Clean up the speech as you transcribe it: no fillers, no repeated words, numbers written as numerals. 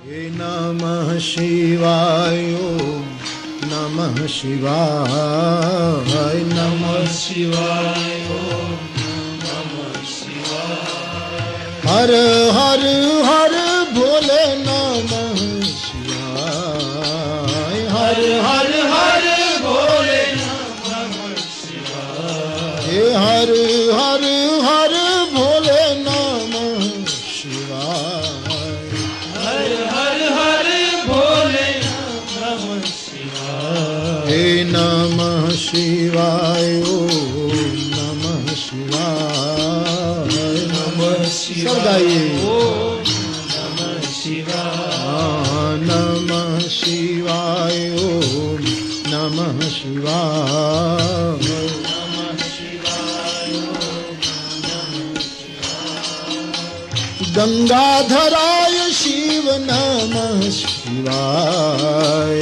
हे नमः शिवाय ओम नमः शिवाय नमः शिवाय ओम नमः शिवाय हर हर हर भोले नमः शिवाय हर हर हर भोले नमः शिवाय हे हर हर हर भोले नमः शिवाय हर हर हर भोले नमः शिवाय हे नमः शिवाय ओम नमः शिवाय नमः शिवाय ओम नमः शिवाय नमः शिवाय ओम नमः शिवाय नमः शिवाय ओम नमः शिवाय गंगाधराय शिव नमः शिवाय